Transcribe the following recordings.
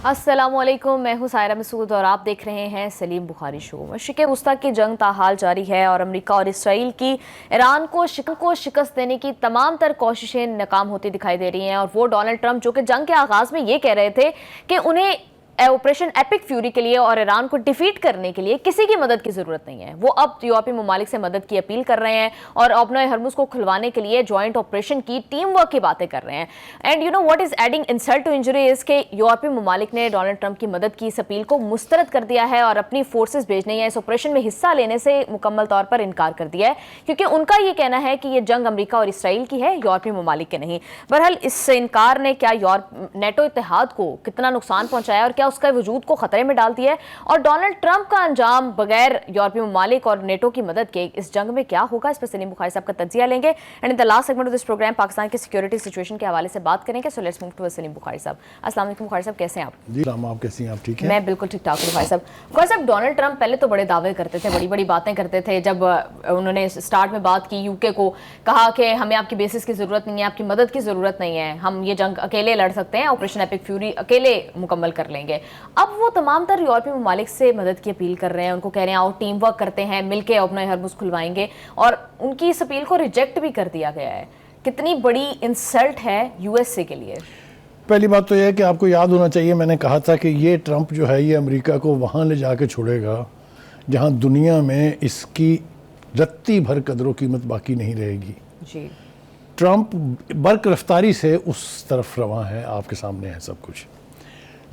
अस्सलामुअलैकुम, मैं हूं सायरा मसूद और आप देख रहे हैं सलीम बुखारी शो। मशरिक़ वस्ता की जंग ताहाल जारी है और अमेरिका और इसराइल की ईरान को शिकस्त देने की तमाम तर कोशिशें नाकाम होती दिखाई दे रही हैं। और वो डोनाल्ड ट्रंप जो कि जंग के आगाज़ में ये कह रहे थे कि उन्हें ऑपरेशन एपिक फ्यूरी के लिए और ईरान को डिफीट करने के लिए किसी की मदद की जरूरत नहीं है, वो अब यूरोपीय ममालिक से मदद की अपील कर रहे हैं और अपने हरमुज को खुलवाने के लिए ज्वाइंट ऑपरेशन की टीम वर्क की बातें कर रहे हैं। And you know what is adding insult to injury is के यूरोपीय ममालिक ने डोनाल्ड ट्रंप की मदद की इस अपील को मुस्तरद कर दिया है और अपनी फोर्सेज भेजने या इस ऑपरेशन में हिस्सा लेने से मुकम्मल तौर पर इनकार कर दिया है, क्योंकि उनका ये कहना है कि यह जंग अमेरिका और इसराइल की है, यूरोपीय ममालिक के नहीं। बहरहाल इस इनकार ने क्या नेटो इत्तेहाद को कितना नुकसान पहुंचाया और क्या उसका वजूद को खतरे में डाल दिया है, और डोनाल्ड ट्रंप का अंजाम बगैर यूरोपीय ममालिक और नेटो की मदद के इस जंग में क्या होगा, इस पर सलीम बुखारी साहब का तज्जिया लेंगे। And in the last segment of this program Pakistan की सिक्योरिटी सिचुएशन के हवाले से बात करेंगे। So let's move to Saleem Bukhari साहब। अस्सलाम वालेकुम बुखारी साहब, कैसे हैं आप? जी आप कैसी हैं? आप ठीक हैं? मैं बिल्कुल ठीक ठाक हूं बुखारी साहब। बुखारी साहब, डोनाल्ड ट्रंप पहले तो बड़े दावे करते थे, बड़ी बड़ी बातें करते थे। जब उन्होंने स्टार्ट में बात की, यूके को कहा कि हमें आपकी बेसिस की जरूरत नहीं है, आपकी मदद की जरूरत नहीं है, हम ये जंग अकेले लड़ सकते हैं, ऑपरेशन एपिक फ्यूरी अकेले मुकम्मल कर लेंगे। अब वो तमाम तर यूरोपीय ममालिक से मदद की अपील कर रहे हैं, उनको कह रहे हैं आओ टीम वर्क करते हैं, मिलके अपने हरमुज खुलवाएंगे, और उनकी इस अपील को रिजेक्ट भी कर दिया गया है। कितनी बड़ी इंसल्ट है यूएसए के लिए? पहली बात तो यह है कि आपको याद होना चाहिए, मैंने कहा था कि ये ट्रंप जो है ये अमेरिका को वहाँ ले जाके छोड़ेगा जहाँ दुनिया में इसकी रत्ती भर कदरों कीमत बाकी नहीं रहेगी। जी, ट्रंप बर्क रफ्तारी से उस तरफ रवां है, आपके सामने है सब कुछ।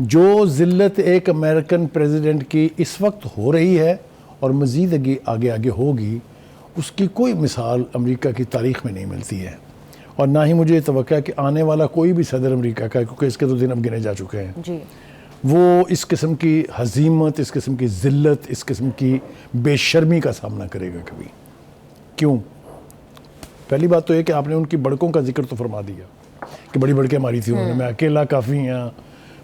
जो ज़िल्लत एक अमेरिकन प्रेसिडेंट की इस वक्त हो रही है और मज़ीद आगे आगे होगी, उसकी कोई मिसाल अमेरिका की तारीख़ में नहीं मिलती है, और ना ही मुझे तवक्का है कि आने वाला कोई भी सदर अमेरिका का, क्योंकि इसके तो दिन अब गिने जा चुके हैं जी, वो इस किस्म की हजीमत, इस किस्म की ज़िल्लत, इस किस्म की बेशर्मी का सामना करेगा कभी। क्यों? पहली बात तो ये कि आपने उनकी बड़कों का जिक्र तो फरमा दिया कि बड़ी बड़कें मारी थी उन्होंने, मैं अकेला काफ़ी हैं।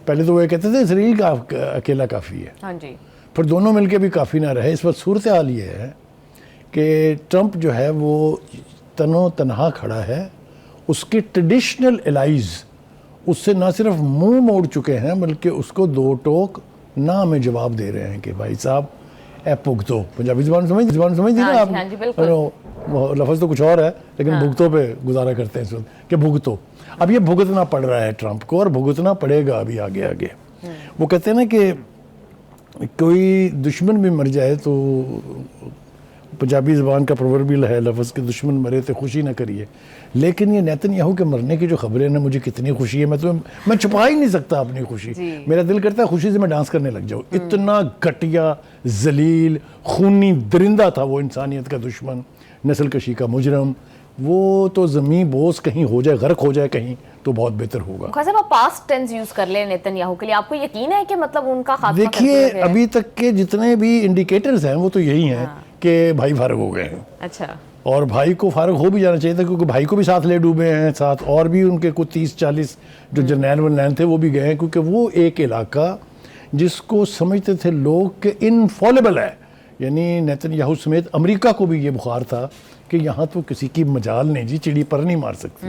पहले तो वो ये कहते थे इसराइल का अकेला काफ़ी है, हाँ जी, फिर दोनों मिलके भी काफ़ी ना रहे। इस वक्त सूरत हाल ये है कि ट्रंप जो है वो तनो तनहा खड़ा है, उसके ट्रेडिशनल एलाइज उससे ना सिर्फ मुंह मोड़ चुके हैं बल्कि उसको दो टोक ना में जवाब दे रहे हैं कि भाई साहब ए भुगतो। पंजाबी ज़बान समझ दी ना आप? हाँ जी, बिल्कुल। लफ्ज़ तो कुछ और है लेकिन भुगतों पे गुजारा करते हैं इस वक्त कि भुगतो। अब ये भुगतना पड़ रहा है ट्रंप को और भुगतना पड़ेगा अभी आगे आगे। वो कहते हैं ना कि कोई दुश्मन भी मर जाए तो, पंजाबी ज़बान का प्रोवर्बियल है लफ्ज़ कि दुश्मन मरे तो खुशी ना करिए, लेकिन ये नेतन्याहू के मरने की जो खबरें ना, मुझे कितनी खुशी है, मैं छुपा ही नहीं सकता अपनी खुशी। मेरा दिल करता है खुशी से मैं डांस करने लग जाऊँ। इतना घटिया, जलील, खूनी दरिंदा था वो, इंसानियत का दुश्मन, नस्ल कशी का मुजरम। वो तो ज़मीं बोस कहीं हो जाए, गर्क हो जाए कहीं, तो बहुत बेहतर होगा। खासा आप पास्ट टेंस यूज कर ले नेतन्याहू के लिए, आपको यकीन है कि मतलब उनका खात्मा? देखिए अभी तक के जितने भी इंडिकेटर्स हैं वो तो यही हैं कि भाई फारग हो गए हैं। अच्छा, और भाई को फारग हो भी जाना चाहिए था, क्योंकि भाई को भी साथ ले डूबे हैं, साथ और भी उनके कुछ 30-40 जो जर्नैल वरनैल थे वो भी गए हैं, क्योंकि वो एक इलाका जिसको समझते थे लोग कि इनफॉलेबल है, यानी नेतन्याहू समेत अमेरिका को भी ये बुखार था कि यहाँ तो किसी की मजाल नहीं जी, चिड़ी पर नहीं मार सकती।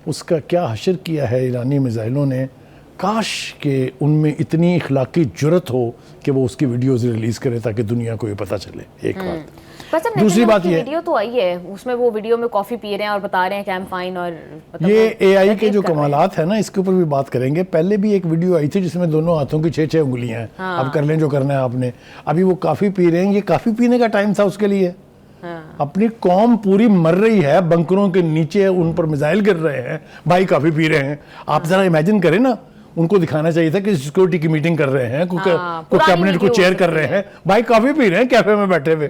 उसका क्या हशर किया है ईरानी मिसाइलों ने। काश के उनमें इतनी इखलाकी जुर्रत हो कि वो उसकी वीडियोस रिलीज़ करें ताकि दुनिया को ये पता चले। एक बात। दूसरी बात ये वीडियो तो आई है, उसमें वो वीडियो में कॉफ़ी पी रहे हैं और बता रहे हैं कि आई एम फाइन, और ये एआई के जो कमालात है ना, इसके ऊपर भी बात करेंगे। पहले भी एक वीडियो आई थी जिसमें दोनों हाथों की 6-6 उंगलियां हैं। अब कर लें जो करना है आपने। अभी वो काफ़ी पी रहे हैं, ये काफ़ी पीने का टाइम था उसके लिए। अपनी कौम पूरी मर रही है, बंकरों के नीचे उन पर मिसाइल गिर रहे हैं, भाई काफ़ी पी रहे हैं। आप ज़रा इमेजिन करें ना, उनको दिखाना चाहिए था कि सिक्योरिटी की मीटिंग कर रहे हैं, को कैबिनेट को चेयर कर रहे हैं, भाई काफ़ी पी रहे हैं कैफे में बैठे हुए।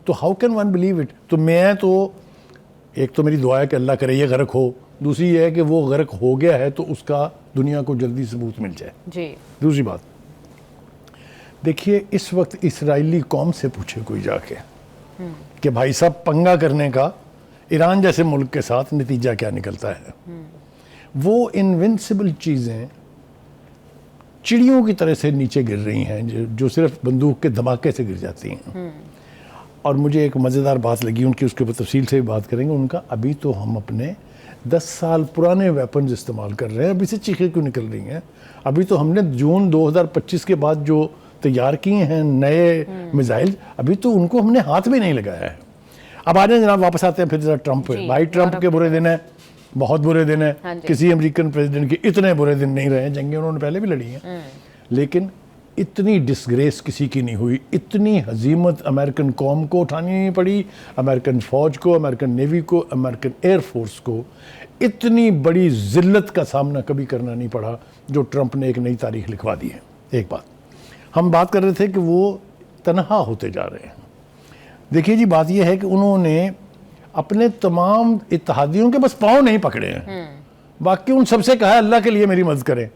तो how can one believe it? तो मैं तो, एक तो मेरी दुआ है कि अल्लाह करे ये गर्क हो, दूसरी ये है कि वो गर्क हो गया है तो उसका दुनिया को जल्दी सबूत मिल जाए जी। दूसरी बात, देखिए इस वक्त इसराइली कौम से पूछे कोई जाके कि भाई साहब पंगा करने का ईरान जैसे मुल्क के साथ नतीजा क्या निकलता है। वो इनविंसिबल चीज़ें चिड़ियों की तरह से नीचे गिर रही हैं जो सिर्फ बंदूक के धमाके से गिर जाती हैं। और मुझे एक मज़ेदार बात लगी उनकी, उसके ऊपर तफसील से भी बात करेंगे। उनका अभी तो हम अपने 10 साल पुराने वेपन्स इस्तेमाल कर रहे हैं, अभी से चीखें क्यों निकल रही हैं? अभी तो हमने जून 2025 के बाद जो तैयार किए हैं नए मिसाइल, अभी तो उनको हमने हाथ भी नहीं लगाया है। अब आ जाए जनाब, वापस आते हैं फिर जरा ट्रंप पे। भाई ट्रंप के बुरे दिन है, बहुत बुरे दिन है। किसी अमेरिकन प्रेसिडेंट के इतने बुरे दिन नहीं रहे, जंगें उन्होंने पहले भी लड़ी हैं, लेकिन इतनी डिसग्रेस किसी की नहीं हुई, इतनी हजीमत अमेरिकन कौम को उठानी नहीं पड़ी, अमेरिकन फ़ौज को, अमेरिकन नेवी को, अमेरिकन एयरफोर्स को इतनी बड़ी ज़िल्लत का सामना कभी करना नहीं पड़ा जो ट्रंप ने एक नई तारीख लिखवा दी है। एक बात हम बात कर रहे थे कि वो तनहा होते जा रहे हैं। देखिए जी, बात यह है कि उन्होंने अपने तमाम इत्तेहादियों के बस पाँव नहीं पकड़े हैं, बाकी उन सबसे कहा है अल्लाह के लिए मेरी मदद करें,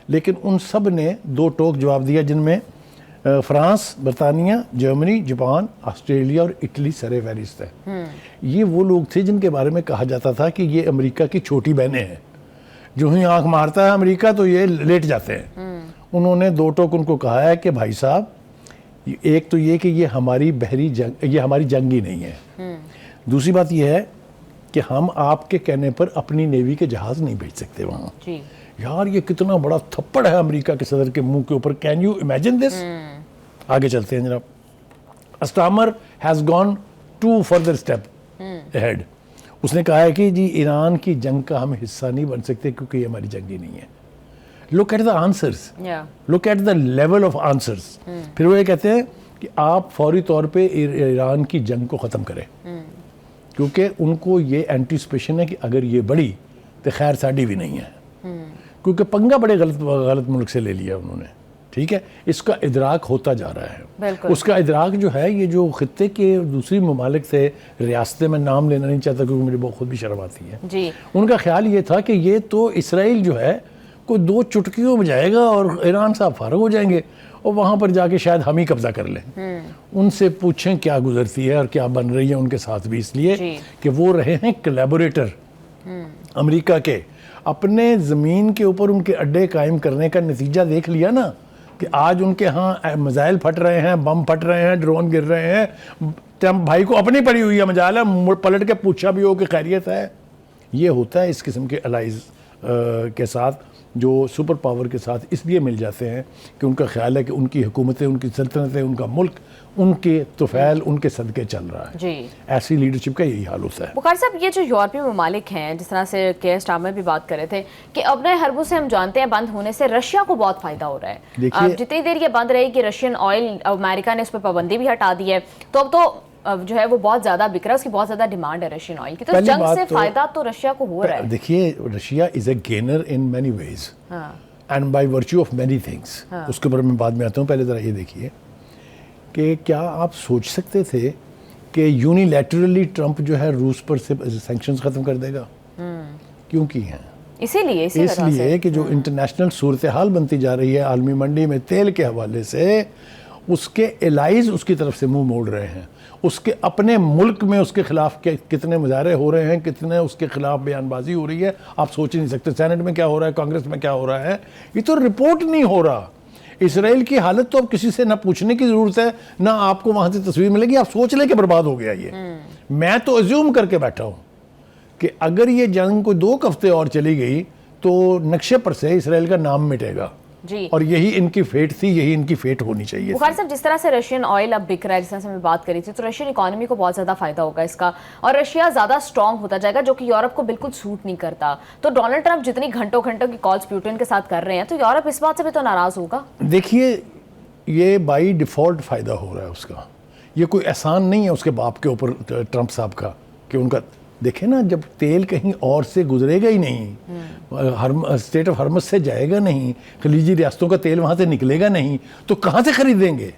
लेकिन उन सब ने दो टोक जवाब दिया, जिनमें फ्रांस, बरतानिया, जर्मनी, जापान, ऑस्ट्रेलिया और इटली सरे फहरिस्त है। ये वो लोग थे जिनके बारे में कहा जाता था कि ये अमेरिका की छोटी बहनें हैं, जो ही आंख मारता है अमेरिका तो ये लेट जाते हैं। उन्होंने दो टोक उनको कहा है कि भाई साहब, एक तो ये कि ये हमारी बहरी जंग, ये हमारी जंग ही नहीं है। दूसरी बात ये है कि हम आपके कहने पर अपनी नेवी के जहाज नहीं भेज सकते वहाँ। यार ये कितना बड़ा थप्पड़ है अमेरिका के सदर के मुंह के ऊपर। Can you imagine this? आगे चलते हैं जनाब। अस्टामर has gone 2 further step ahead. उसने कहा है कि जी ईरान की जंग का हम हिस्सा नहीं बन सकते क्योंकि ये हमारी जंग ही नहीं है। Look at the answers, look at the level of answers. फिर वो ये कहते हैं कि आप फौरी तौर पे ईरान की जंग को ख़त्म करें, क्योंकि उनको ये एंटीसिपेशन है कि अगर ये बढ़ी तो खैर साड़ी भी नहीं है, क्योंकि पंगा बड़े गलत मुल्क से ले लिया उन्होंने। ठीक है, इसका इदराक होता जा रहा है। उसका इदराक जो है, ये जो खित्ते के दूसरी ममालिक से रियासतें, में नाम लेना नहीं चाहता क्योंकि मुझे बहुत खुद भी शर्म आती है जी। उनका ख्याल ये था कि ये तो इसराइल जो है कोई 2 चुटकियों में जाएगा और ईरान साहब फारग हो जाएंगे और वहाँ पर जाके शायद हम ही कब्जा कर लें। उनसे पूछें क्या गुजरती है और क्या बन रही है उनके साथ भी, इसलिए कि वो रहे हैं कोलैबोरेटर अमेरिका के। अपने ज़मीन के ऊपर उनके अड्डे कायम करने का नतीजा देख लिया ना, कि आज उनके यहाँ मिसाइल फट रहे हैं, बम फट रहे हैं, ड्रोन गिर रहे हैं। ट्रंप भाई को अपनी पड़ी हुई है मजाल है, मुड़ पलट के पूछा भी हो कि खैरियत है। ये होता है इस किस्म के अलाइज के साथ, जो सुपर पावर के साथ इसलिए मिल जाते हैं कि उनका ख्याल है कि उनकी हुकूमतें, उनकी सल्तनतें, उनका मुल्क उनके तुफैल, उनके सदके चल रहा है जी। ऐसी लीडरशिप का यही हाल होता है। बुखारी साहब, ये जो यूरोपीय ममालिक हैं, जिस तरह से के स्टामर भी बात कर रहे थे कि अपने हरबों से हम जानते हैं बंद होने से रशिया को बहुत फायदा हो रहा है। अब जितनी देर ये बंद रही कि रशियन ऑयल, अमेरिका ने उस पर पाबंदी भी हटा दी है, तो अब तो जो है वो बहुत ज्यादा बिक रहा है, उसकी बहुत ज्यादा डिमांड है रशियन ऑयल की। तो जंग से फायदा तो रशिया को हो रहा है। देखिए, Russia is a gainer in many ways and by virtue of many things. उसके ऊपर मैं बाद में आता हूँ, पहले जरा ये देखिए कि क्या आप सोच सकते थे कि यूनिलैटरली ट्रंप जो है रूस पर से सैंक्शंस खत्म कर देगा? क्यों की हैं? इसलिए कि जो इंटरनेशनल सूरत हाल बनती जा रही है आलमी मंडी में तेल के हवाले से, उसके एलाइज उसकी तरफ से मुंह मोड़ रहे हैं। उसके अपने मुल्क में उसके खिलाफ कितने मुजाहरे हो रहे हैं, कितने उसके खिलाफ बयानबाजी हो रही है, आप सोच ही नहीं सकते। सेनेट में क्या हो रहा है, कांग्रेस में क्या हो रहा है, ये तो रिपोर्ट नहीं हो रहा। इसराइल की हालत तो अब किसी से ना पूछने की जरूरत है, ना आपको वहां से तस्वीर मिलेगी। आप सोच लें कि बर्बाद हो गया ये। मैं तो अज्यूम करके बैठा हूं कि अगर ये जंग को 2 हफ्ते और चली गई तो नक्शे पर से इसराइल का नाम मिटेगा जी। और यही इनकी फेट थी, यही इनकी फेट होनी चाहिए। बुखारी साहब, जिस तरह से रशियन ऑयल अब बिक रहा है, जिस तरह से मैं बात करी थी, तो रशियन इकोनॉमी को बहुत ज्यादा फायदा होगा इसका, और रशिया ज्यादा स्ट्रांग होता जाएगा, जो कि यूरोप को बिल्कुल सूट नहीं करता। तो डोनाल्ड ट्रंप जितनी घंटों की कॉल्स पुतिन के साथ कर रहे हैं, तो यूरोप इस बात से भी तो नाराज होगा। देखिए, ये बाई डिफॉल्ट फायदा हो रहा है उसका। ये कोई एहसान नहीं है उसके बाप के ऊपर ट्रंप साहब का कि उनका, देखे ना, जब तेल कहीं और से गुजरेगा ही नहीं, स्टेट ऑफ हरमस से जाएगा नहीं, खलीजी रियासतों का तेल वहां से निकलेगा नहीं, तो कहां से खरीदेंगे?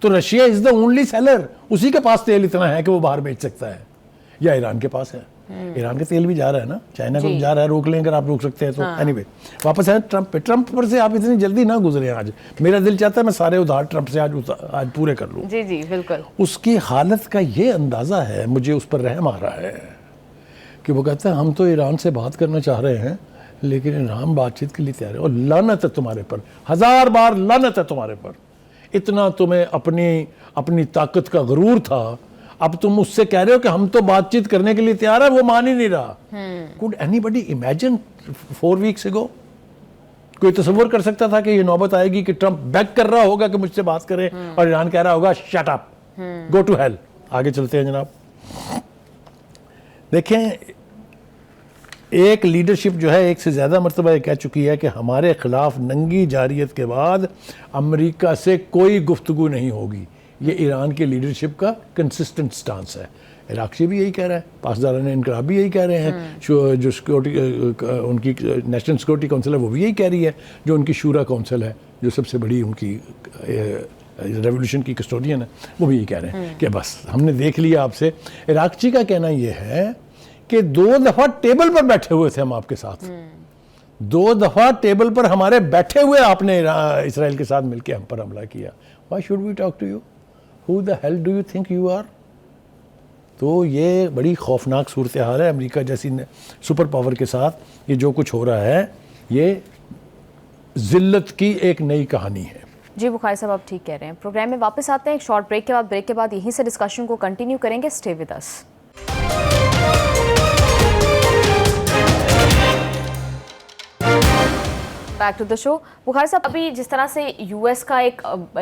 तो Russia is the only seller. उसी के पास तेल इतना है कि वो बाहर बेच सकता है, या ईरान के पास है। ईरान का तेल भी जा रहा है ना, चाइना को भी जा रहा है, रोक लें अगर आप रोक सकते हैं तो। एनीवे, वापस है ट्रंप पे। ट्रंप पर से आप इतनी जल्दी ना गुजरे। आज मेरा दिल चाहता है मैं सारे उधार ट्रंप से आज पूरे कर लूँ। जी जी बिल्कुल। उसकी हालत का ये अंदाज़ा है, मुझे उस पर रहम आ रहा है कि वो कहता है हम तो ईरान से बात करना चाह रहे हैं, लेकिन ईरान बातचीत के लिए तैयार है। और लानत है तुम्हारे पर, 1000 बार लानत है तुम्हारे पर। इतना तुम्हें अपनी ताकत का गुरूर था, अब तुम उससे कह रहे हो कि हम तो बातचीत करने के लिए तैयार है, वो मान ही नहीं रहा। Could anybody imagine 4 weeks ago? कोई तस्वर कर सकता था कि ये नौबत आएगी कि ट्रंप बैक कर रहा होगा कि मुझसे बात करे और ईरान कह रहा होगा shut up, go to hell? आगे चलते हैं जनाब। देखें, एक लीडरशिप जो है एक से ज़्यादा मरतबा ये कह चुकी है कि हमारे खिलाफ नंगी जारियत के बाद अमेरिका से कोई गुफ्तगू नहीं होगी। ये ईरान की लीडरशिप का कंसिस्टेंट स्टांस है। इराक़ी भी यही कह रहा है, पासदारान इनकलाब भी यही कह रहे हैं, जो सिक्योरिटी उनकी नेशनल सिक्योरिटी काउंसिल है वो भी यही कह रही है, जो उनकी शूरा काउंसिल है जो सबसे बड़ी उनकी रेवोल्यूशन की कस्टोडियन है, वो भी यही कह रहे हैं कि बस हमने देख लिया आपसे। इराक़ी का कहना ये है कि 2 दफ़ा टेबल पर बैठे हुए थे हम आपके साथ, 2 दफ़ा टेबल पर हमारे बैठे हुए आपने इसराइल के साथ मिलकर हम पर हमला किया। Why should we talk to you? Who the hell do you think you are? तो ये बड़ी खौफनाक सूरत हाल है। अमेरिका जैसी सुपर पावर के साथ ये जो कुछ हो रहा है, ये जिल्लत की एक नई कहानी है। जी बुखारी साहब, आप ठीक कह रहे हैं। प्रोग्राम में वापस आते हैं एक शॉर्ट ब्रेक के बाद यहीं से डिस्कशन को कंटिन्यू करेंगे। Stay with us. Back to the show. Bukhari साहब, अभी जिस तरह से यूएस का एक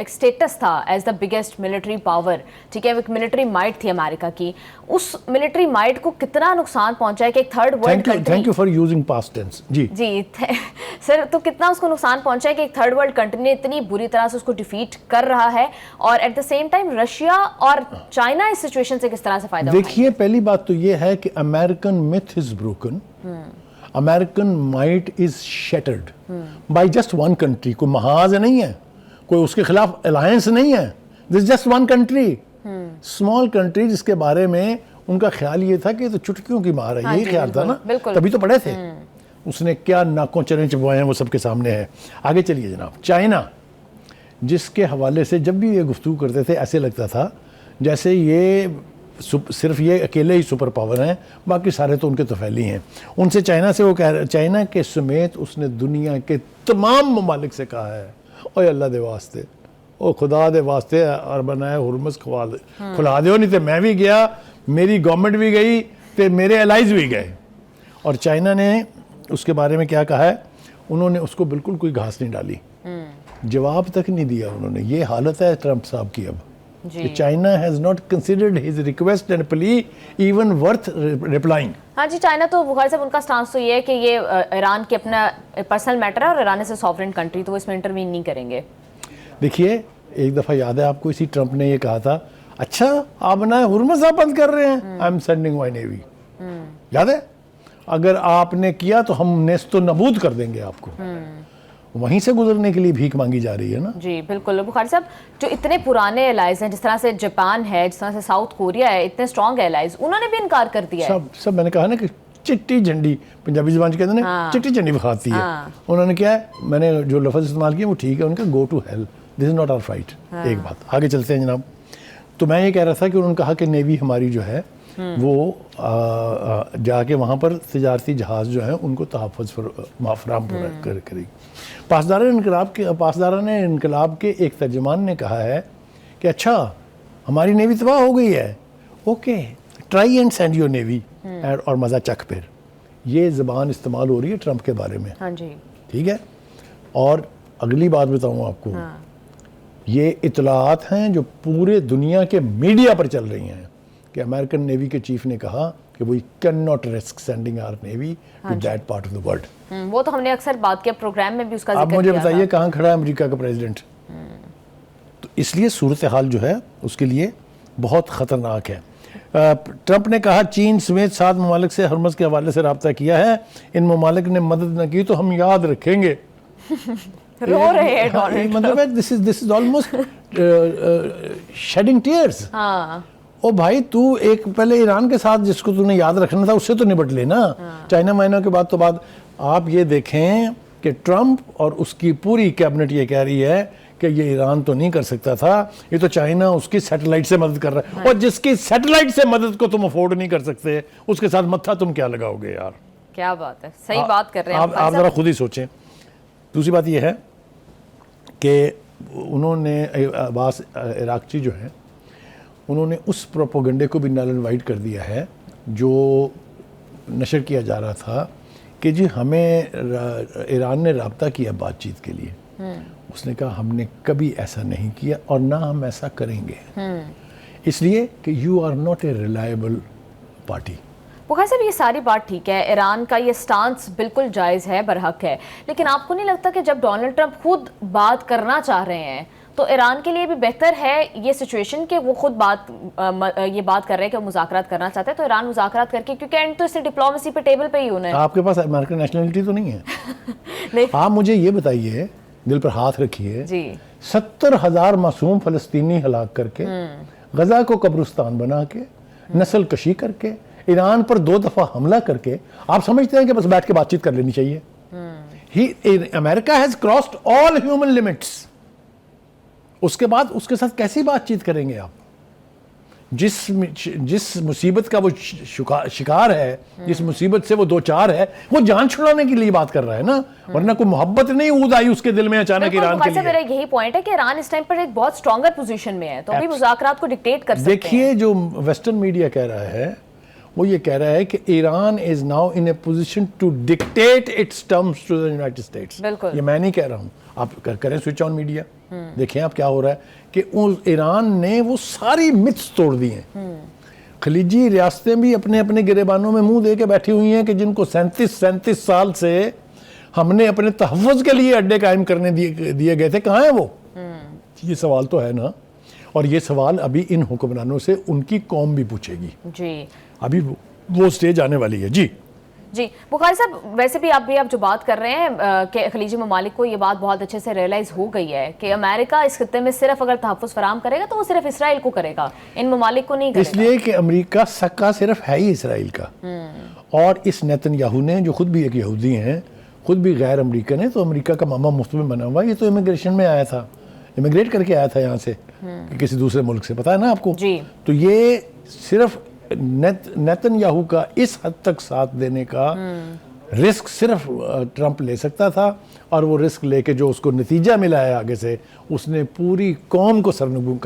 स्टेटस था as the biggest military power, ठीक है, एक मिलिट्री माइट थी अमेरिका की, उस मिलिट्री माइट को कितना नुकसान पहुंचा है कि एक third world country, thank you for using past tense. जी सर, तो कितना उसको नुकसान पहुंचा है कि एक थर्ड वर्ल्ड कंट्री ने इतनी बुरी तरह से उसको डिफीट कर रहा है, और at the same time Russia और चाइना इस सिचुएशन से किस तरह से फायदा? देखिए, पहली बात तो ये है कि American myth is broken, American might is shattered by just one country. कोई महाज नहीं है, कोई उसके खिलाफ अलायंस नहीं है, this just one country, small country, जिसके बारे में उनका ख्याल ये था कि ये तो चुटकियों की मार है। यही ख्याल था ना, तभी तो पढ़े थे। उसने क्या नाकों चने चबवाए हैं वो सबके सामने है। आगे चलिए जनाब। चाइना, जिसके हवाले से जब भी ये गुफ्तगू करते थे ऐसे लगता था जैसे ये सिर्फ ये अकेले ही सुपर पावर हैं, बाकी सारे तो उनके तफैली हैं। उनसे चाइना से वो कह रहे, चाइना के समेत उसने दुनिया के तमाम ममालिक से कहा है, ओए अल्लाह दे वास्ते, ओ खुदा दे वास्ते, और बनाया हुरमस खुला दो, नहीं तो मैं भी गया, मेरी गवर्नमेंट भी गई, तो मेरे एलाइज भी गए। और चाइना ने उसके बारे में क्या कहा है? उन्होंने उसको बिल्कुल कोई घास नहीं डाली, जवाब तक नहीं दिया उन्होंने। ये हालत है ट्रंप साहब की अब कि China has not considered his request and plea even worth replying. हाँ जी, चाइना तो बुखारी साहब उनका स्टांस तो ये है कि ये ईरान के अपना पर्सनल मैटर है और Iran is a sovereign country, तो वो इसमें इंटरवीन नहीं करेंगे। देखिए, एक दफ़ा याद है आपको, इसी ट्रंप ने ये कहा था, अच्छा आप ना हुरमुज़ बंद कर रहे हैं, I am sending my navy. याद है? अगर आपने किया तो हम नेस्तो नबूद कर देंगे आपको। वहीं से गुजरने के लिए भीख मांगी जा रही है ना। जी बिल्कुल। बुखारी साहब, जो इतने पुराने एलाइज हैं, जिस तरह से जापान है, जिस तरह से साउथ कोरिया है, इतने स्ट्रॉन्ग एलाइज, उन्होंने भी इनकार कर दिया है। सब मैंने कहा ना कि चिट्टी झंडी, पंजाबी जुबान के कहते हैं चिट्टी झंडी दिखाती है। उन्होंने क्या है, मैंने जो लफ्ज़ इस्तेमाल किया वो ठीक है उनका, go to hell, this is not our fight. एक बात, आगे चलते हैं जनाब। तो मैं ये कह रहा था कि उन्होंने कहा कि नेवी हमारी जो है वो जाके वहाँ पर तिजारती जहाज़ जो है उनको तहफ़्फ़ुज़ फराहम करेगी। पासदारान इनकलाब के एक तर्जमान ने कहा है कि अच्छा हमारी नेवी तबाह हो गई है, okay try and send your navy, और मज़ा चख फिर। ये ज़बान इस्तेमाल हो रही है ट्रंप के बारे में। हाँ जी, ठीक है। और अगली बात बताऊँ आपको, ये इतलात हैं जो पूरे दुनिया के मीडिया पर चल रही हैं कि अमेरिकन नेवी के चीफ ने कहा कि we can not risk sending our navy to that part of the world. वो तो हमने अक्सर बात किया, प्रोग्राम में भी उसका जिक्र किया। आप मुझे बताइए कहाँ खड़ा है अमेरिका का प्रेसिडेंट? तो इसलिए सूरत हाल जो है उसके लिए बहुत ख़तरनाक है। ट्रंप ने कहा चीन समेत 7 ममालिक से हरमज़ के हवाले से रब्ता किया है, इन ममालिक ने मदद न की तो हम याद रखेंगे। रो रहे हैं डोनाल्ड, मतलब this is almost shedding tears. ओ भाई, तू एक पहले ईरान के साथ जिसको तूने याद रखना था उससे तो निपट लेना। चाइना माइना के बाद तो बाद आप ये देखें कि ट्रंप और उसकी पूरी कैबिनेट ये कह रही है कि ये ईरान तो नहीं कर सकता था, ये तो चाइना उसकी सैटेलाइट से मदद कर रहा है। और जिसकी सैटेलाइट से मदद को तुम अफोर्ड नहीं कर सकते, उसके साथ मत्था तुम क्या लगाओगे यार? क्या बात है, सही बात कर रहे हैं आप जरा खुद ही सोचें। दूसरी बात यह है कि उन्होंने अब्बास इराक़ची जो है उन्होंने उस प्रोपोगंडे को भी नल एंड वाइड कर दिया है जो नशर किया जा रहा था कि जी हमें ईरान ने राब्ता किया बातचीत के लिए। उसने कहा हमने कभी ऐसा नहीं किया और ना हम ऐसा करेंगे, इसलिए कि you are not a reliable party. Bukhari साहब, ये सारी बात ठीक है, ईरान का ये स्टांस बिल्कुल जायज़ है, बरहक है, लेकिन आपको नहीं लगता कि जब डोनाल्ड ट्रंप खुद बात करना चाह रहे हैं तो ईरान के लिए भी बेहतर है ये सिचुएशन कि वो खुद ये बात कर रहे हैं कि वो मुज़ाकरात करना चाहते हैं, तो ईरान मुज़ाकरात करके, क्योंकि एंड तो इससे डिप्लोमेसी पे टेबल पे ही होना है। आपके पास अमेरिकन नेशनलिटी तो नहीं है? नहीं। आप मुझे ये बताइए, दिल पर हाथ रखिए जी, 70,000 मासूम फलस्तीनी हलाक करके, गजा को कब्रिस्तान बना के, नस्ल कशी करके, ईरान पर 2 दफा हमला करके, आप समझते हैं कि बस बैठ के बातचीत कर लेनी चाहिए? America has crossed all human limits. उसके बाद उसके साथ कैसी बातचीत करेंगे आप? जिस मुसीबत का वो शिकार है, जिस मुसीबत से वो दो चार है, वो जान छुड़ाने के लिए बात कर रहा है ना, वरना कोई मोहब्बत नहीं ऊद आई उसके दिल में अचानक ईरान के लिए। मेरा यही पॉइंट है कि ईरान इस टाइम पर एक बहुत स्ट्रॉन्गर पोजीशन में है, तो अभी मुज़ाकरात को डिक्टेट कर सकते हैं। देखिए, जो वेस्टर्न मीडिया कह रहा है वो ये कह रहा है कि Iran is now in a position to dictate its terms to the United States. ये मैं नहीं कह रहा हूँ, आप करें स्विच ऑन मीडिया, देखें आप क्या हो रहा है कि ईरान ने वो सारी मिथ्स तोड़ दी हैं। खलीजी रियासतें भी अपने अपने गिरेबानों में मुंह दे के बैठी हुई हैं कि जिनको 37 साल से हमने अपने तहफ़्फ़ुज़ के लिए अड्डे कायम करने दिए गए थे, कहाँ है वो? ये सवाल तो है ना, और ये सवाल अभी इन हुक्मरानों से उनकी कौम भी पूछेगी जी। अभी वो स्टेज आने वाली है जी। जी बुखारी साहब, वैसे भी आप जो बात कर रहे हैं कि खलीजी ममालिक को ये बात बहुत अच्छे से रियलाइज़ हो गई है कि अमेरिका इस खत्ते में सिर्फ अगर तहफ़्फ़ुज़ फराहम करेगा तो वो सिर्फ इसराइल को करेगा, इन ममालिक को नहीं करेगा। इसलिए कि अमेरिका सक्का सिर्फ है ही इसराइल का। और इस नेतन्याहू ने, जो खुद भी एक यहूदी हैं, खुद भी गैर अमरीकन है, तो अमेरिका का मामा मुफ्त में बना हुआ, ये तो इमिग्रेशन में आया था, इमिग्रेट करके आया था यहाँ से किसी दूसरे मुल्क से, पता है ना आपको जी। तो ये सिर्फ नेतन्याहू का इस हद तक साथ देने का रिस्क सिर्फ ट्रंप ले सकता था, और वो रिस्क लेके जो उसको नतीजा मिला है आगे से, उसने पूरी कौम को सरनगू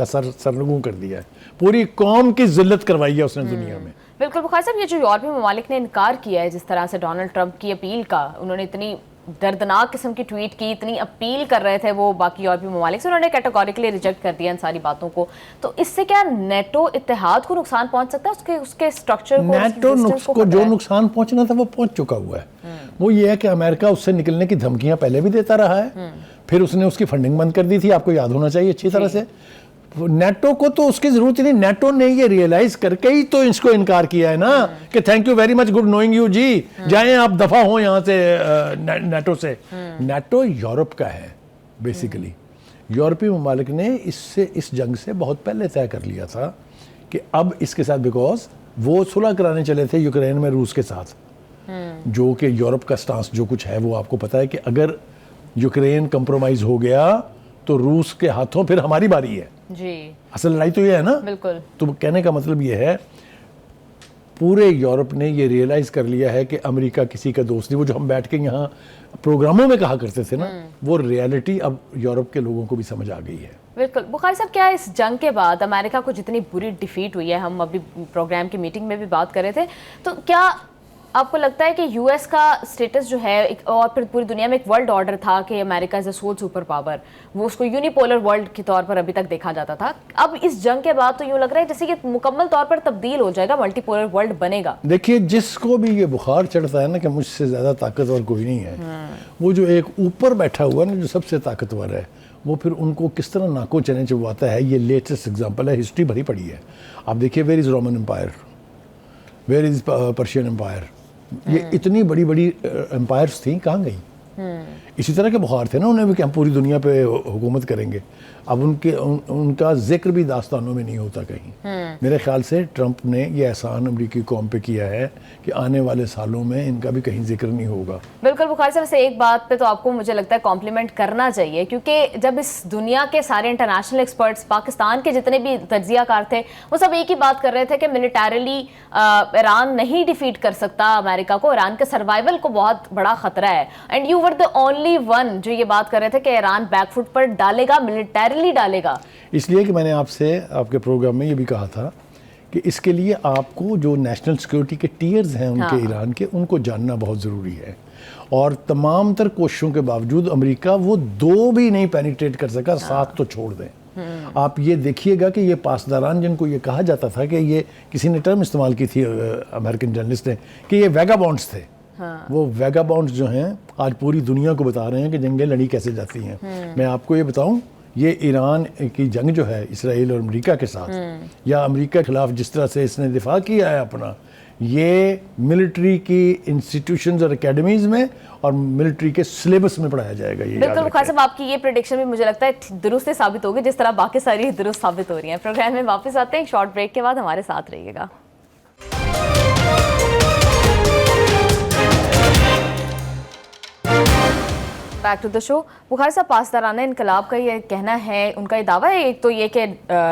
कर दिया है, पूरी कौम की जिल्लत करवाई है उसने दुनिया में। बिल्कुल बुखारी साहब, ये जो यूरोपीय ममालिक ने इनकार किया है जिस तरह से डोनाल्ड ट्रंप की अपील का, उन्होंने इतनी दर्दनाक किस्म की ट्वीट की, इतनी अपील कर रहे थे वो बाकी यूरोपीय ममालिक से, उन्होंने कैटेगोरिकली रिजेक्ट कर दिया इन सारी बातों को, तो इससे क्या नेटो इत्तेहाद को नुकसान पहुंच सकता है? उसके स्ट्रक्चर को, नेटो को जो नुकसान पहुंचना था वो पहुंच चुका हुआ है। वो ये है कि अमेरिका उससे निकलने की धमकियां पहले भी देता रहा है, फिर उसने उसकी फंडिंग बंद कर दी थी, आपको याद होना चाहिए अच्छी तरह से। नेटो को तो उसकी जरूरत ही नहीं, नेटो ने ये रियलाइज करके ही तो इसको इनकार किया है ना कि thank you very much, good knowing you ji, जाएं आप, दफा हो यहाँ से नेटो से। नेटो यूरोप का है बेसिकली। यूरोपीय ममालिक ने इस जंग से बहुत पहले तय कर लिया था कि अब इसके साथ, बिकॉज वो सुलह कराने चले थे यूक्रेन में रूस के साथ, जो कि यूरोप का स्टांस जो कुछ है वो आपको पता है कि अगर यूक्रेन कंप्रोमाइज हो गया तो रूस के हाथों फिर हमारी बारी है जी। असल लड़ाई तो ये है ना। बिल्कुल। तो कहने का मतलब ये है, पूरे यूरोप ने ये रियलाइज कर लिया है कि अमेरिका किसी का दोस्त नहीं। वो जो हम बैठ के यहाँ प्रोग्रामों में कहा करते थे ना, वो रियलिटी अब यूरोप के लोगों को भी समझ आ गई है। बिल्कुल। बुखारी साहब, क्या इस जंग के बाद अमेरिका को जितनी बुरी डिफीट हुई है, हम अभी प्रोग्राम की मीटिंग में भी बात कर रहे थे, तो क्या आपको लगता है कि यूएस का स्टेटस जो है और फिर पूरी दुनिया में एक वर्ल्ड ऑर्डर था कि America is a sole super power, वो उसको यूनिपोलर वर्ल्ड के तौर पर अभी तक देखा जाता था, अब इस जंग के बाद तो यूँ लग रहा है जैसे कि मुकम्मल तौर पर तब्दील हो जाएगा, मल्टीपोलर वर्ल्ड बनेगा। देखिए, जिसको भी ये बुखार चढ़ता है ना कि मुझसे ज़्यादा ताकतवर कोई नहीं है, वो जो एक ऊपर बैठा हुआ ना जो सबसे ताकतवर है, वो फिर उनको किस तरह नाको चने चबवाता है, ये लेटेस्ट एग्जाम्पल है, हिस्ट्री भरी पड़ी है। आप देखिए, where is Roman empire, where is Persian empire, ये इतनी बड़ी बड़ी एम्पायर्स थी, कहाँ गई? इसी तरह के बुखार थे ना उन्हें भी कि हम पूरी दुनिया पे हुकूमत करेंगे। अब उनका जिक्र भी दास्तानों में नहीं होता कहीं। मेरे ख्याल से ट्रंप ने ये एहसान अमरीकी कौम पे किया है कि आने वाले सालों में इनका भी कहीं जिक्र नहीं होगा। बिल्कुल बुखारी साहब, से एक बात पे तो आपको मुझे लगता है कॉम्प्लीमेंट करना चाहिए, क्योंकि जब इस दुनिया के सारे इंटरनेशनल एक्सपर्ट्स, पाकिस्तान के जितने भी तज्जियाकार थे, वो सब एक ही बात कर रहे थे कि मिलिटरीली ईरान नहीं डिफीट कर सकता अमेरिका को, ईरान के सर्वाइवल को बहुत बड़ा खतरा है। And you were the only one जो ये बात कर रहे थे कि ईरान बैकफुट पर डालेगा, मिलिटरीली डालेगा। इसलिए कि मैंने आपसे आपके प्रोग्राम में ये भी कहा था कि इसके लिए आपको जो नेशनल सिक्योरिटी के टीयर्स हैं उनके ईरान के, उनको जानना बहुत ज़रूरी है। और तमाम तर कोशिशों के बावजूद अमेरिका वो 2 भी नहीं पेनिट्रेट कर सका, 7 तो छोड़ दें। आप ये देखिएगा कि ये पासदारान, जिनको ये कहा जाता था कि ये, किसी ने टर्म इस्तेमाल की थी अमेरिकन जर्नलिस्ट ने, कि ये वैगाबॉन्ड्स थे। वो वैगाबॉन्ड्स जो हैं आज पूरी दुनिया को बता रहे हैं कि जंगें लड़ी कैसे जाती हैं। मैं आपको ये बताऊं, ये ईरान की जंग जो है इसराइल और अमेरिका के साथ, या अमेरिका के खिलाफ जिस तरह से इसने दिफा किया है अपना, ये मिलिट्री की इंस्टीट्यूशंस और एकेडमीज में और मिलिट्री के सिलेबस में पढ़ाया जाएगा। ये बिल्कुल बुखारी साहब, आपकी ये प्रेडिक्शन भी मुझे लगता है दुरुस्त साबित होगी, जिस तरह बाकी सारी दुरुस्त साबित हो रही हैं। प्रोग्राम में वापस आते हैं शॉर्ट ब्रेक के बाद, हमारे साथ रहिएगा। Back to the show. Bukhari साहब, पासदाराना इनकलाब का ये कहना है, उनका ये दावा है एक तो ये कि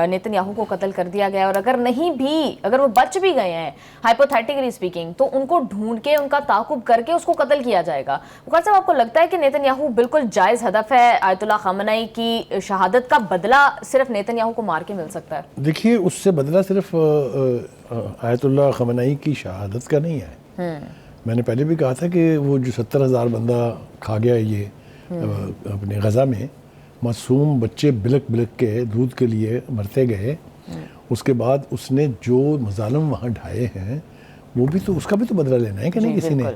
नेतन्याहू को कत्ल कर दिया गया, और अगर वो बच भी गए हैं हाइपोथेटिकली स्पीकिंग, तो उनको ढूंढ के, उनका ताकुब करके उसको कत्ल किया जाएगा। बुखारी साहब, आपको लगता है कि नेतन्याहू बिल्कुल जायज़ हदफ है, आयतुल्लाह खamenei की शहादत का बदला सिर्फ नेतन्याहू को मार के मिल सकता है? देखिए, उससे बदला सिर्फ आयतुल्लाह खamenei की शहादत का नहीं है। मैंने पहले भी कहा था कि वो जो 70,000 बंदा खा गया ये अपने गज़ा में, मासूम बच्चे बिलक बिलक के दूध के लिए मरते गए, उसके बाद उसने जो मजालम वहाँ ढाए हैं, वो भी तो, उसका भी तो बदला लेना है कि नहीं किसी ने।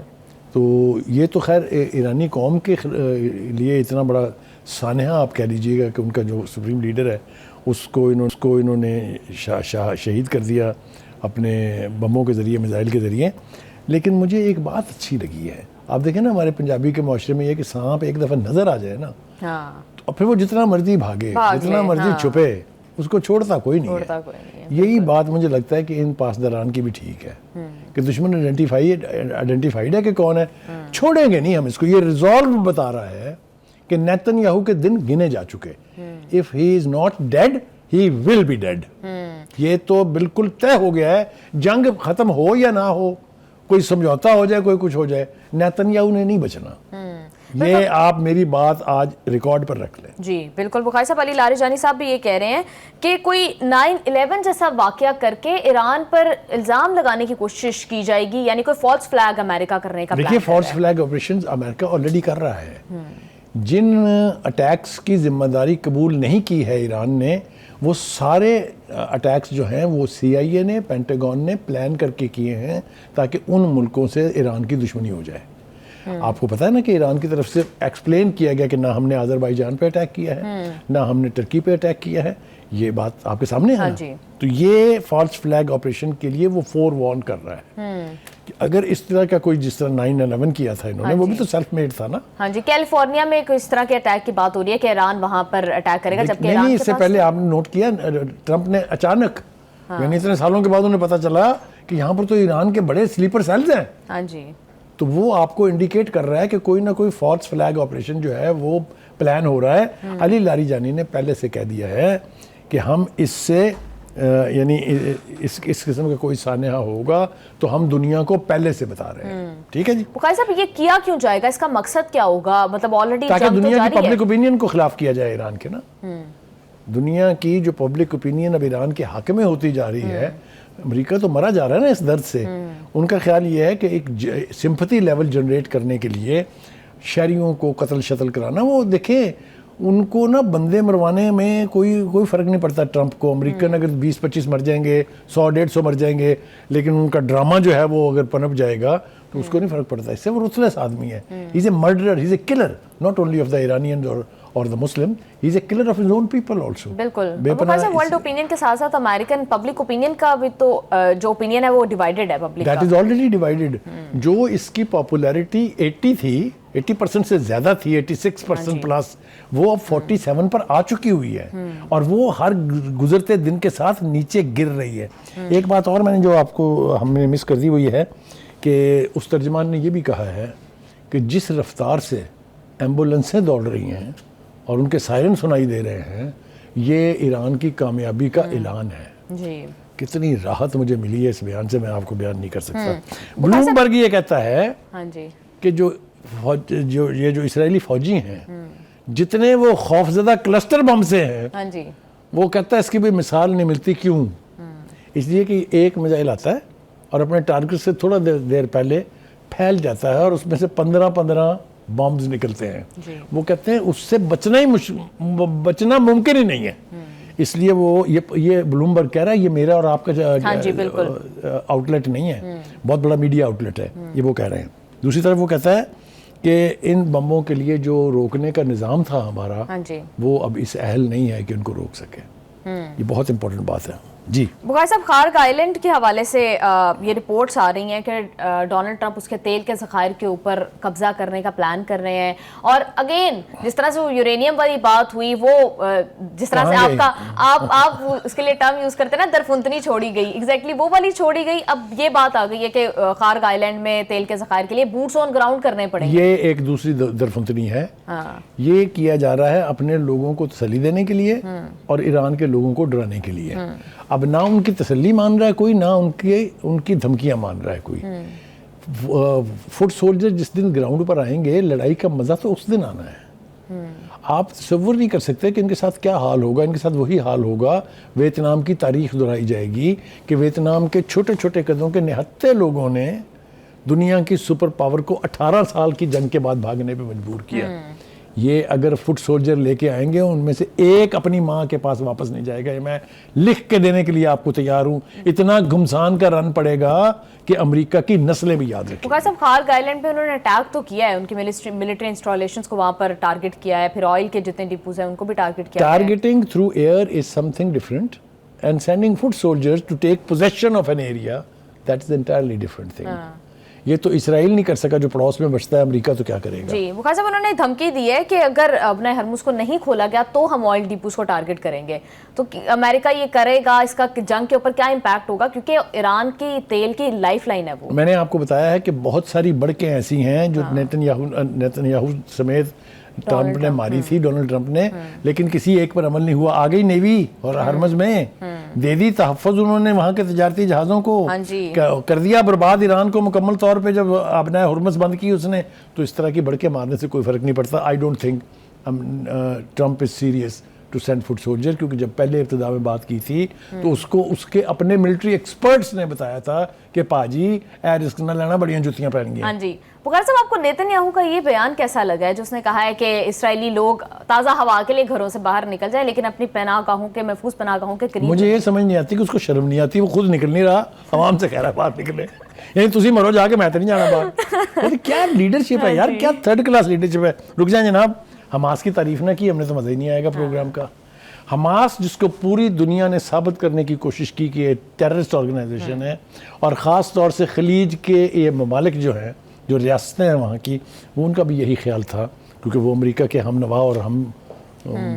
तो ये तो खैर ईरानी कौम के लिए इतना बड़ा सानहा आप कह लीजिएगा कि उनका जो सुप्रीम लीडर है उसको इन्होंने शहीद कर दिया अपने बमों के ज़रिए, मिसाइल के ज़रिए। लेकिन मुझे एक बात अच्छी लगी है, आप देखें ना हमारे पंजाबी के माशरे में ये कि सांप एक दफ़ा नज़र आ जाए ना, तो फिर वो जितना मर्जी भागे जितना मर्जी छुपे, उसको छोड़ता कोई नहीं है। यही बात मुझे लगता है कि इन पासदारान की भी ठीक है कि दुश्मन आइडेंटिफाइड है कि कौन है, छोड़ेंगे नहीं हम इसको। ये रिजॉल्व बता रहा है कि नेतन्याहू के दिन गिने जा चुके। If he is not dead he will be dead. ये तो बिल्कुल तय हो गया है, जंग खत्म हो या ना हो, कोई समझौता हो जाए, कोई कुछ हो जाए, नेतन्याहू ने नहीं बचना। ये आप मेरी बात आज रिकॉर्ड पर रख लें। जी बिल्कुल। बुखारी साहब, अली लारिजानी साहब भी ये कह रहे हैं कि कोई 9/11 जैसा वाकया करके ईरान पर इल्जाम लगाने की कोशिश की जाएगी, यानी कोई फॉल्स फ्लैग अमेरिका करने का। देखिए, false flag operation America already कर रहा है। जिन अटैक्स की जिम्मेदारी कबूल नहीं की है ईरान ने, वो सारे अटैक्स जो हैं वो CIA ने, पेंटागन ने प्लान करके किए हैं ताकि उन मुल्कों से ईरान की दुश्मनी हो जाए। आपको पता है ना कि ईरान की तरफ से एक्सप्लेन किया गया कि ना हमने आज़रबाईजान पे अटैक किया है, ना हमने टर्की पे अटैक किया है। ये बात आपके सामने है ना? तो ये फॉल्स फ्लैग ऑपरेशन के लिए वो फोरवॉर्न कर रहा है कि अगर इस तरह का कोई, जिस तरह 9/11 किया था इन्होंने, वो भी तो सेल्फ मेड था ना। हाँ जी, कैलिफोर्निया में इस तरह के अटैक की बात हो रही है कि ईरान वहां पर अटैक करेगा, जबकि नहीं, इससे पहले आपने नोट किया ट्रंप ने अचानक, यानी इतने सालों के बाद उन्हें पता चला कि यहाँ पर तो ईरान के बड़े स्लीपर सेल्स हैं। हाँ जी, तो वो आपको इंडिकेट कर रहा है कि कोई ना कोई फॉल्स फ्लैग ऑपरेशन जो है वो प्लान हो रहा है। अली लारिजानी ने पहले से कह दिया है कि हम इससे यानी इस किस्म का कोई सानहा होगा तो हम दुनिया को पहले से बता रहे हैं। ठीक है जी। बुखारी साहब, ये किया क्यों जाएगा, इसका मकसद क्या होगा? मतलब ऑलरेडी ताकि दुनिया की पब्लिक ओपिनियन को खिलाफ किया जाए ईरान के ना। दुनिया की जो पब्लिक ओपिनियन अब ईरान के हक में होती जा रही है, अमेरिका तो मरा जा रहा है ना इस दर्द से। उनका ख्याल ये है कि एक सिंपैथी लेवल जनरेट करने के लिए शहरियों को कत्ल शतल कराना, वो देखें उनको ना बंदे मरवाने में कोई फ़र्क नहीं पड़ता ट्रंप को। अमेरिकन अगर 20-25 मर जाएंगे, 100-150 मर जाएंगे, लेकिन उनका ड्रामा जो है वो अगर पनप जाएगा तो उसको नहीं फ़र्क पड़ता। इससे वो रुथलेस आदमी है। He is a murderer, he is a killer, not only of the Iranian और the Muslim, he is a killer of his own people also. बिल्कुल। वर्ल्ड ओपिनियन के साथ साथ अमेरिकन पब्लिक ओपिनियन का भी तो जो ओपिनियन है वो डिवाइडेड है पब्लिक का। That is already divided. जो इसकी पॉपुलैरिटी 80 थी, 80% से ज्यादा थी, 86% प्लस, वो अब 47 पर आ चुकी हुई है और वो हर गुजरते दिन के साथ नीचे गिर रही है। एक बात और मैंने जो आपको हमने मिस कर दी वो ये है कि उस तर्जमान ने ये भी कहा है कि जिस रफ्तार से एम्बुलेंसें दौड़ रही हैं और उनके सायरन सुनाई दे रहे हैं, ये ईरान की कामयाबी का ऐलान है जी। कितनी राहत मुझे मिली है इस बयान से, मैं आपको बयान नहीं कर सकता। ब्लूमबर्ग ये कहता है कि जो जो इसराइली फौजी हैं, जितने वो खौफजदा क्लस्टर बम से हैं, हाँ जी, वो कहता है इसकी भी मिसाल नहीं मिलती। क्यों? इसलिए कि एक मिसाइल आता है और अपने टारगेट से थोड़ा देर पहले फैल जाता है और उसमें से 15-15 बॉम्ब्स निकलते हैं। वो कहते हैं उससे बचना मुमकिन ही नहीं है। इसलिए वो ये ब्लूमबर्ग कह रहा है, ये मेरा और आपका हाँ जी, बिल्कुल आउटलेट नहीं है, बहुत बड़ा मीडिया आउटलेट है, ये वो कह रहे हैं। दूसरी तरफ वो कहता है कि इन बमों के लिए जो रोकने का निज़ाम था हमारा, हाँ जी, वो अब इस अहल नहीं है कि उनको रोक सके। ये बहुत इंपॉर्टेंट बात है जी। बुखारी साहब, खार्ग आइलैंड के हवाले से ये रिपोर्ट्स आ रही हैं कि डोनाल्ड ट्रंप उसके तेल के ज़खायर के ऊपर कब्जा करने का प्लान कर रहे हैं। और अगेन जिस तरह से वो यूरेनियम वाली बात हुई, वो जिस तरह से आप उसके लिए टर्म यूज करते हैं ना, दरफुंतनी छोड़ी गई, एग्जैक्टली वो वाली छोड़ी गई। अब ये बात आ गई है कि खार्ग आइलैंड में तेल के ज़खायर के लिए बूट्स ऑन ग्राउंड करने पड़ेंगे। ये एक दूसरी दरफुंतनी है। ये किया जा रहा है अपने लोगों को तसल्ली देने के लिए और ईरान के लोगों को डराने के लिए। अब ना उनकी तसल्ली मान रहा है कोई, ना उनकी धमकियां मान रहा है कोई। फुट सोल्जर जिस दिन ग्राउंड पर आएंगे, लड़ाई का मजा तो उस दिन आना है। आप तसव्वुर नहीं कर सकते कि इनके साथ क्या हाल होगा। इनके साथ वही हाल होगा, वियतनाम की तारीख दोहराई जाएगी कि वियतनाम के छोटे छोटे कदों के निहत्ते लोगों ने दुनिया की सुपर पावर को 18 साल की जंग के बाद भागने पे मजबूर किया। ये अगर फुट सोल्जर लेके आएंगे, उनमें से एक अपनी माँ के पास वापस नहीं जाएगा। ये मैं लिख के देने के लिए आपको तैयार हूँ। इतना घुमसान का रन पड़ेगा कि अमेरिका की नस्लें भी याद रखें। साहब, खार्ग आइलैंड पे उन्होंने अटैक तो किया है, उनकी मिलिट्री इंस्टॉलेशंस को वहां पर टारगेट किया है, फिर ऑयल के जितने डिपोज हैं उनको भी टारगेट किया है। Targeting through air is something different and sending foot soldiers to take possession of an area, that is entirely different thing. ये तो इसराइल नहीं कर सका, जो पड़ोस में बचता है, अमेरिका तो क्या करेगा। जी, बुखारी साहब, उन्होंने धमकी दी है कि अगर अपना हरमुज को नहीं खोला गया तो हम ऑयल डिपोज को टारगेट करेंगे। तो अमेरिका ये करेगा, इसका जंग के ऊपर क्या इम्पैक्ट होगा? क्योंकि ईरान की तेल की लाइफलाइन है वो। मैंने आपको बताया है कि बहुत सारी बड़कें ऐसी हैं जो नेतन्याहू समेत ट्रंप ने मारी थी, डोनाल्ड ट्रंप ने, लेकिन किसी एक पर अमल नहीं हुआ। आ गई नेवी और हरमज में दे दी तहफ़्फ़ुज़ उन्होंने वहां के तजारती जहाज़ों को, कर दिया बर्बाद ईरान को मुकम्मल तौर पे। जब आपने हरमज बंद की उसने, तो इस तरह की बड़के मारने से कोई फ़र्क नहीं पड़ता। I don't think Trump is serious to send foot soldier, क्योंकि जब पहले इब्तिदा में बात की थी तो उसको उसके अपने मिलिट्री एक्सपर्ट्स ने बताया था कि पाजी ए रिस्क ना लेना, बढ़िया जुतियां पहनेंगे। हाँ जी, बुखारी साहब, आपको नेतन्याहू का ये बयान कैसा लगा है, जो उसने कहा है कि इसराइली लोग ताज़ा हवा के लिए घरों से बाहर निकल जाए, लेकिन अपनी पनाहगाहों के, महफूज पनाहगाहों के करीब? मुझे ये समझ नहीं आती कि उसको शर्म नहीं आती, वो खुद निकल नहीं रहा, आवाम से कह रहा है बाहर निकले। यानी तुसी मरो जाके, मैं तो नहीं जाना बाहर। क्या लीडरशिप है यार, क्या थर्ड क्लास लीडरशिप है। रुक जाए जनाब, हमास की तारीफ ना की हमने तो मज़ा ही नहीं आएगा प्रोग्राम का। हमास, जिसको पूरी दुनिया ने साबित करने की कोशिश की कि ये टेररिस्ट ऑर्गेनाइजेशन है, और ख़ास तौर से खलीज के ये ममालिक जो हैं, जो रियासतें हैं वहाँ की, वो उनका भी यही ख्याल था, क्योंकि वो अमेरिका के हम नवा और हम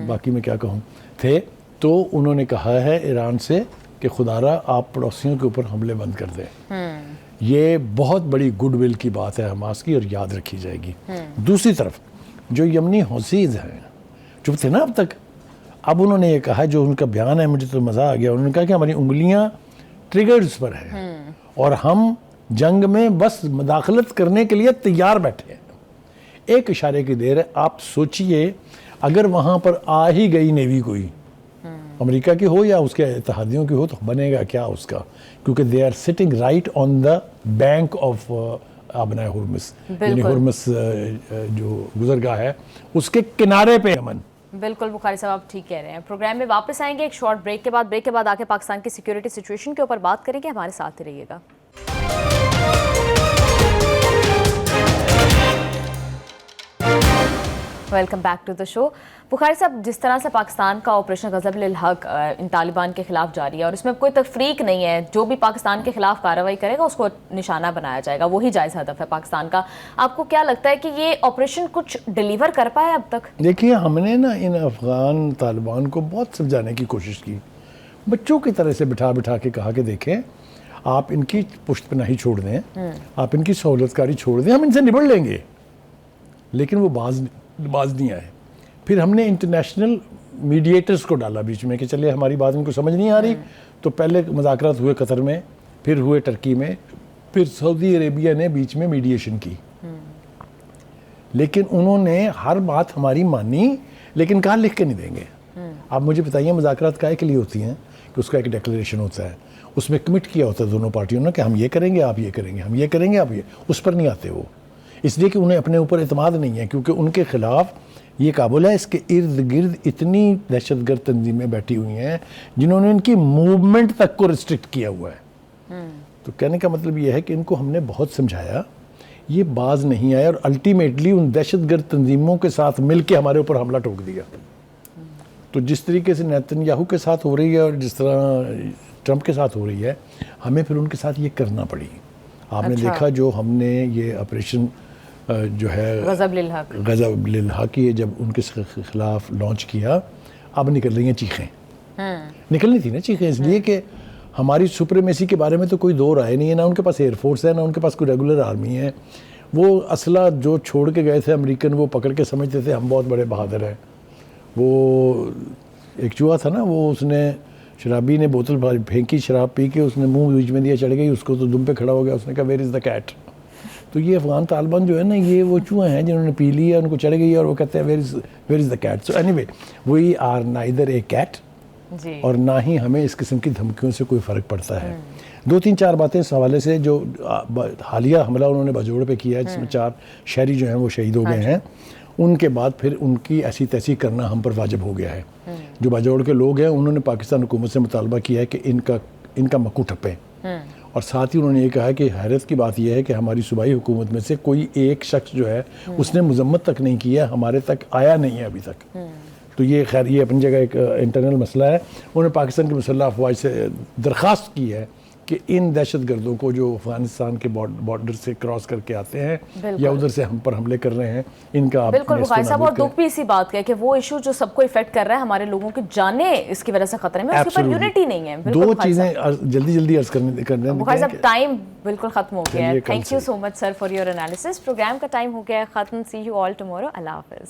बाकी में क्या कहूँ थे। तो उन्होंने कहा है ईरान से कि खुदारा आप पड़ोसियों के ऊपर हमले बंद कर दें। ये बहुत बड़ी गुडविल की बात है हमास की, और याद रखी जाएगी। दूसरी तरफ जो यमनी हौसीज़ हैं, चुप थे ना अब तक, अब उन्होंने ये कहा, जो उनका बयान है मुझे तो मज़ा आ गया, उन्होंने कहा कि हमारी उंगलियां ट्रिगर्स पर हैं और हम जंग में बस मदाखलत करने के लिए तैयार बैठे हैं। एक इशारे की देर है। आप सोचिए, अगर वहाँ पर आ ही गई नेवी कोई, अमेरिका की हो या उसके इत्तेहादियों की हो, तो बनेगा क्या उसका, क्योंकि they are sitting right on the bank of आबना हुर्मुस, यानी हुर्मुस जो गुजरगाह है उसके किनारे पे यमन। बिल्कुल बुखारी साहब, आप ठीक कह रहे हैं। प्रोग्राम में वापस आएंगे एक शॉर्ट ब्रेक के बाद आके पाकिस्तान की सिक्योरिटी सिचुएशन के ऊपर बात करेंगे। हमारे साथ ही रहिएगा। Welcome back to the show. Bukhari साहब, जिस तरह से पाकिस्तान का ऑपरेशन ग़ज़ब-उल हक़ इन तालिबान के खिलाफ जारी है, और इसमें कोई तफरीक नहीं है, जो भी पाकिस्तान के खिलाफ कार्रवाई करेगा उसको निशाना बनाया जाएगा, वही जायज़ हदफ है पाकिस्तान का। आपको क्या लगता है कि ये ऑपरेशन कुछ डिलीवर कर पाया अब तक? देखिए, हमने ना इन अफगान तालिबान को बहुत समझाने की कोशिश की, बच्चों की तरह से बिठा बिठा के कहा कि देखें, आप इनकी पुश्तपनाही छोड़ दें, आप इनकी सहूलतकारी छोड़ दें, हम इनसे निबड़ लेंगे। लेकिन वो बाज नहीं आए। फिर हमने इंटरनेशनल मीडिएटर्स को डाला बीच में कि चलिए हमारी बात इनको समझ नहीं आ रही, तो पहले मुज़ाकरात हुए कतर में, फिर हुए टर्की में, फिर सऊदी अरेबिया ने बीच में मीडिएशन की। लेकिन उन्होंने हर बात हमारी मानी, लेकिन कहा लिख के नहीं देंगे। आप मुझे बताइए मुज़ाकरात काहे के लिए होती हैं? कि उसका एक डिक्लेरेशन होता है, उसमें कमिट किया होता है दोनों पार्टियों ने कि हम ये करेंगे, आप ये करेंगे, हम ये करेंगे, आप ये। उस पर नहीं आते वो, इसलिए कि उन्हें अपने ऊपर एतमाद नहीं है, क्योंकि उनके खिलाफ ये काबुल है, इसके इर्द गिर्द इतनी दहशतगर्द तंजीमें बैठी हुई हैं जिन्होंने इनकी मूवमेंट तक को रिस्ट्रिक्ट किया हुआ है। तो कहने का मतलब ये है कि इनको हमने बहुत समझाया, ये बाज नहीं आया और अल्टीमेटली उन दहशतगर्द तंजीमों के साथ मिल के हमारे ऊपर हमला ठोक दिया। तो जिस तरीके से नेतन्याहू के साथ हो रही है और जिस तरह ट्रंप के साथ हो रही है, हमें फिर उनके साथ ये करना पड़ी। आपने देखा जो हमने ये ऑपरेशन जो है गज़ब लिल हक़, ये जब उनके खिलाफ लॉन्च किया, अब निकल रही हैं चीखें। निकलनी थी ना चीखें, इसलिए कि हमारी सुप्रीमेसी के बारे में तो कोई दो राय नहीं है, ना उनके पास एयरफोर्स है, ना उनके पास कोई रेगुलर आर्मी है। वो असला जो छोड़ के गए थे अमेरिकन, वो पकड़ के समझते थे हम बहुत बड़े बहादुर हैं। वो एक चूहा था ना, वो उसने शराबी ने बोतल फेंकी, शराब पी के उसने मुंह बीच में दिया, चढ़ गई, उसको तो दुम पे खड़ा हो गया, उसने कहा वेयर इज़ द कैट। तो ये अफगान तालिबान जो है ना, ये वो चूहे हैं जिन्होंने पी लिया, उनको चढ़ गई और वो कहते हैं where is the cat. So anyway we are neither a cat, और ना ही हमें इस किस्म की धमकियों से कोई फ़र्क पड़ता है। 2-3-4 बातें इस हवाले से, जो हालिया हमला उन्होंने बाजोड़ पे किया है जिसमें 4 शहरी जो हैं वो शहीद हो गए हैं, उनके बाद फिर उनकी ऐसी तैसी करना हम पर वाजिब हो गया है। जो बाजोड़ के लोग हैं उन्होंने पाकिस्तान हुकूमत से मुतालबा किया है कि इनका मक्कू ठप्पे, और साथ ही उन्होंने ये कहा कि हैरत की बात यह है कि हमारी सूबाई हुकूमत में से कोई एक शख्स जो है उसने मजम्मत तक नहीं किया, हमारे तक आया नहीं है अभी तक। तो ये खैर ये अपनी जगह एक इंटरनल मसला है। उन्होंने पाकिस्तान की मुसल्लह अफवाज से दरख्वास्त की है कि इन दहशत गर्दों को जो अफगानिस्तान के बॉर्डर से क्रॉस करके आते हैं या उधर से हम पर हमले कर रहे हैं, इनका आप बिल्कुल बुखारी साहब, और दुख भी इसी बात का है कि वो इशू जो सबको इफेक्ट कर रहा है, हमारे लोगों की जाने इसकी वजह से खतरे में, उसके ऊपर यूनिटी नहीं है। दो चीजें जल्दी अर्ज करने बुखारी साहब, टाइम बिल्कुल खत्म हो गया है। Thank you so much sir for your analysis. Programme का टाइम हो गया है खत्म। See you all tomorrow. अल्लाह हाफिज।